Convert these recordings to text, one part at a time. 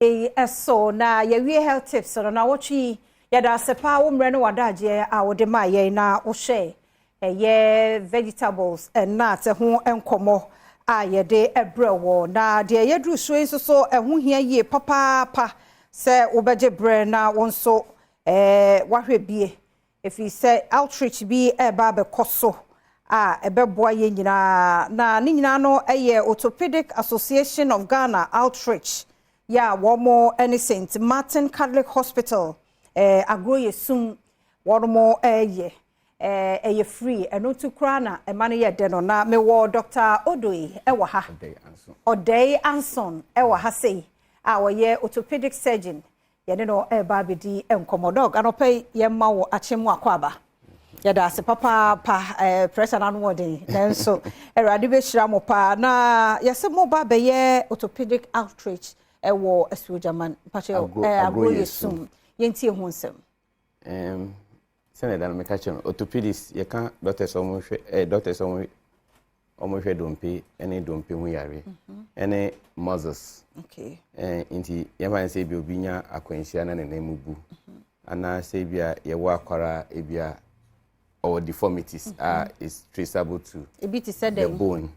So na ye health tips so na wochi ya da sepa wo mre no wadaje a wo de ma ye na wo share ye vegetables and nuts ho enkomo a ye de ebrewo na de ye dru so so ho hia ye papa se wo beje bre na wonso wahwe bie efi se outreach bi e ba be koso a ebeboa ye nyina na ni nyina no eye Orthopedic Association of Ghana outreach ya womo any St. Martin Catholic Hospital Agroyesum womo eye free eno to krana e mane ye de no na me wo Dr. Odoi ewa ha Odei Anson ewa ha sei a wo ye orthopedic surgeon ye ne no e ba bedi enkomodog anope ye ma wo achemu akwaba ya da se papa pressure na no den nanso erade be hira mo pa na ye se mo ba be ye orthopedic outreach ewo asujaman pache Agroyesum yentie ho nsem Senator me catch on orthopedics ye kan doctors omo hwe dompe ene dompe hu yare ene muscles okay inti ye fan say bi obinya akwanhia na nenamubu ana say bia ye wo akwara ebia or deformities is traceable to the bone.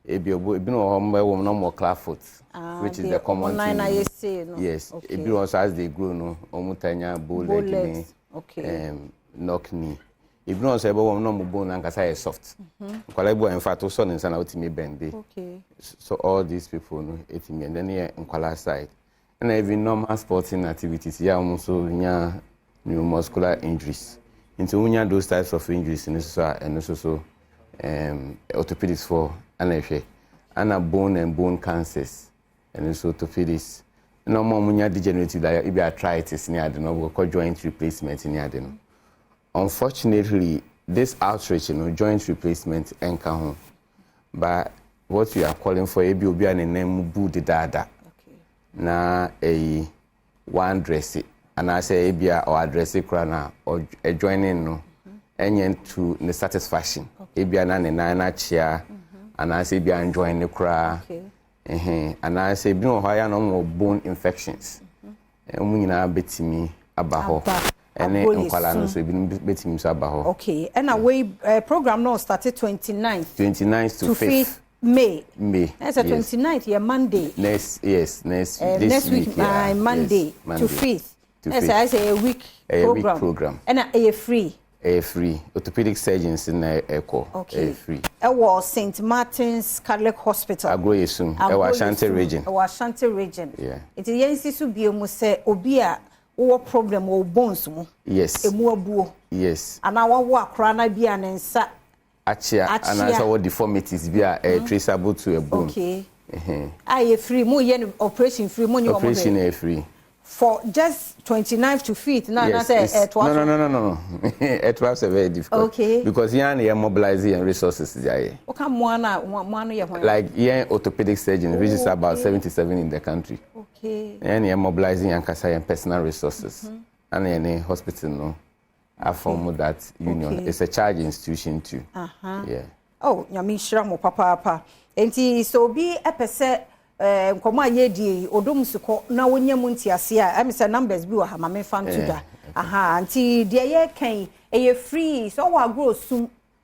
Ebi no hombe no more clawfoot, which is the common thing. Yes. Okay. Ebi also as they grow no omutanya bow leg knock knee. Ebi no also ebo no mo bone ankasa is soft. Nkwala bo in fact also nsa na otimi bend. Okay. So all these people no etimi and then here nkwala side. And even normal sporting activities ya also nya neuromuscular injuries. Into unya those types of injuries in this and also orthopedics for and bone and bone cancers and also orthopedics. No more munya degenerative like if arthritis near the no joint replacement near the no. Unfortunately, this outreach, joint replacement and home. But what we are calling for ebi obi an name bu de dada. Okay. Na a one dress it. And I say ebia or address it krana or joining no enyen to the satisfaction ebia na na chia and I say bia enjoying the kra and I say bi no higher no bone infections emu nyina betimi abaho ene nkwala no so bi betimi so abaho okay and away program no started 29th to 5th May. That's a 29th yeah Monday. Next next week Monday to 5th. Yes, I say a week program. And a free. A free. Orthopedic surgeons in Echo. Okay. A free. It was St. Martin's Catholic Hospital. Agroyesum. Ashanti region. Ashanti region. Yeah. It is yensi to be almost say obia or problem or bones mo. Yes. Emuabuo. Yes. And our work rana be an ensa. Achia. And also what deformities be traceable to a bone. Okay. I free. Mo yen operation free. Mo operation a free. For just 29th to 5th, no. It was very difficult. Okay. Because you're mobilizing resources. Like orthopedic surgeons, which is about 77 in the country. Okay. And you're mobilizing and personal resources. And you're hospital no. I form that union. Okay. It's a charge institution too. Yeah. Oh, Yamishra mo papa. Enti so be a percent. Nkoma yedi odom suko na wonya muntiase a am say numbers bi wa ha ma me fan to da anti de ye kan e free so wa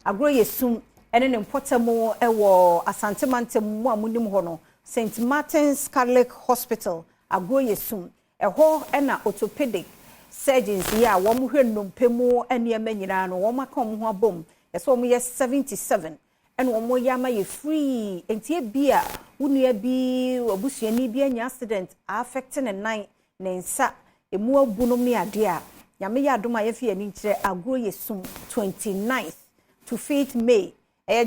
Agroyesum ene ne mpotamo e wo asantemantam mu amunim ho no St. Martin's Catholic Hospital Agroyesum e ho e na orthopedic surgeons ya wo mo hwe nnompemu ene emanyina no wo makom ho abom e so mo ye 77 and wo yama ye free entie bia wunua bi obusuani bi anya accident affecting a nine nensa emu abunum ne ade a nyame ya adom ayefi ani kire Agroyesum 29th to 5th May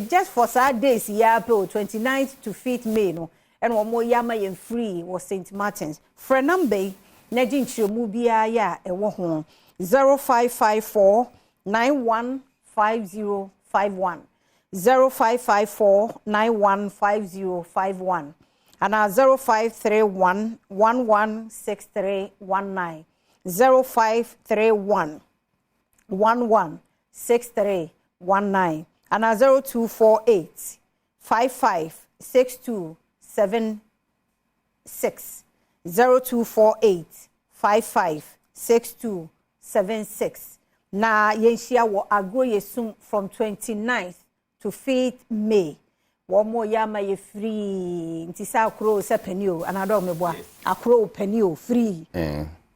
just for sad days ya pe 29th to 5th May no and wo yama ye free was St. Martin's for number na ginchiremu bia ya ewo ho 0554 915051 0554 915051 and 0531 116319 0531 116319 and 0248 556276 0248 556276 na yenhia wo Agroyesum from 29th to 5th May. One more yama ye free ntisa akro se penio anado meboa akro penio free.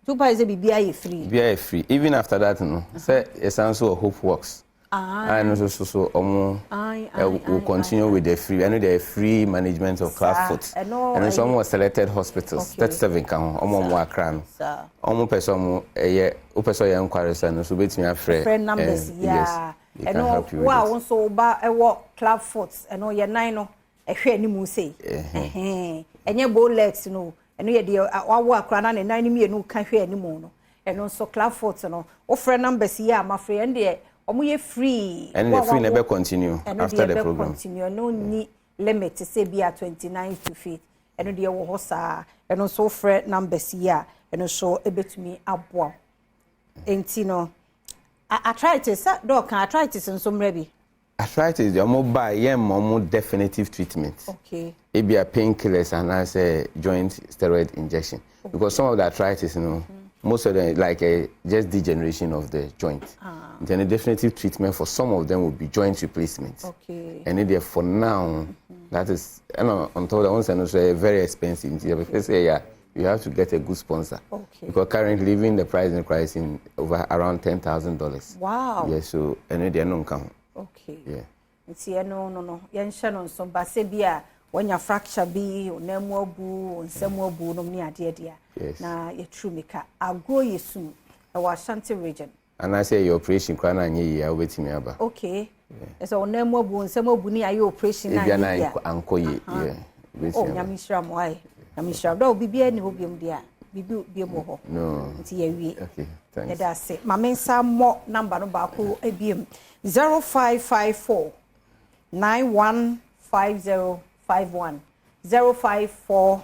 Two pies bibia ye free. Bibia ye free. Even after that no say essential hope works. And so we'll continue with the free. I know there are free management of clubfoot. And some more selected hospitals. 37 can almost cram. Almost person inquiries and so bet me friend numbers. Yeah. They can help you with wow, also ba clubfoot and no your nine no a share ni mu say. And your bow legs no. And you dear our crana and 90 million no can share anymore. And also clubfoot no. Offer numbers yeah, my friend dear. Omo free and the free never continue after the program continue no ni limit to say be at 29 to 5 and the wo hosa and also friend numbers here and also ebetumi aboa enti no arthritis doc arthritis and some ready arthritis the more definitive treatment. Okay, it be a painkillers and as a joint steroid injection because some of the arthritis most of them like just degeneration of the joint. Then a definitive treatment for some of them will be joint replacement. Okay. And then for now, that is, on top of that, once and also very expensive. Because you have to get a good sponsor. Okay. Because currently living the price in pricing over around $10,000. Wow. Yeah, so and they don't count. Okay. Yeah. It's no. Yen shannon some basebia when you fracture be or nemo boo and some more boo no near dear. Yes. Na ye true meka Agroyesum our Ashanti region. And I say your operation crown and ye are waiting me about. Okay. So nemo boo and some more boo near your operation. If you're not uncle ye, yeah. Oh, Yamishram, why? Yamishram, no, be any hobium dear. Be more. No. Okay, thanks. That's it. My main some more number no baku ABM 0554 915051 0554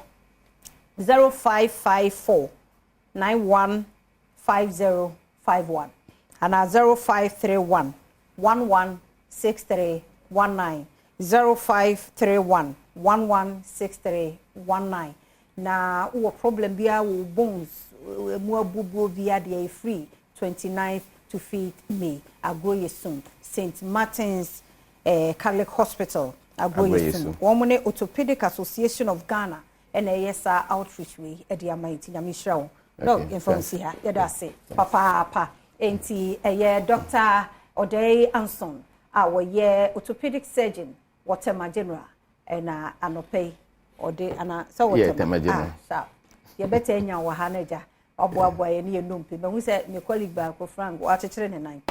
915051 and 0531 116319 0531 116319 na wo problem bia wo bones mu abubu bia dey free 29th to 5th May Agroyesum St. Martin's Catholic Hospital Agroyesum Women Orthopedic Association of Ghana and yesa outreach we e dia mighty nyamishra no information here yeda say papa enti Dr. Odey Anson our orthopedic surgeon Waterma General and anope ode ana so Waterma General ye better nya wa haneja oboaboa ye ne enumpe be hu se me colleague ba ko Frank wa chechire ne nan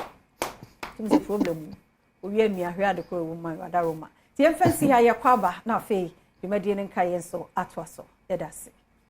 tumse problem owie mi ahwe ade ko ewu man adaroma ti emfansi ha ye kwaba na afei dwumadie ne nka ye so atoaso yeda se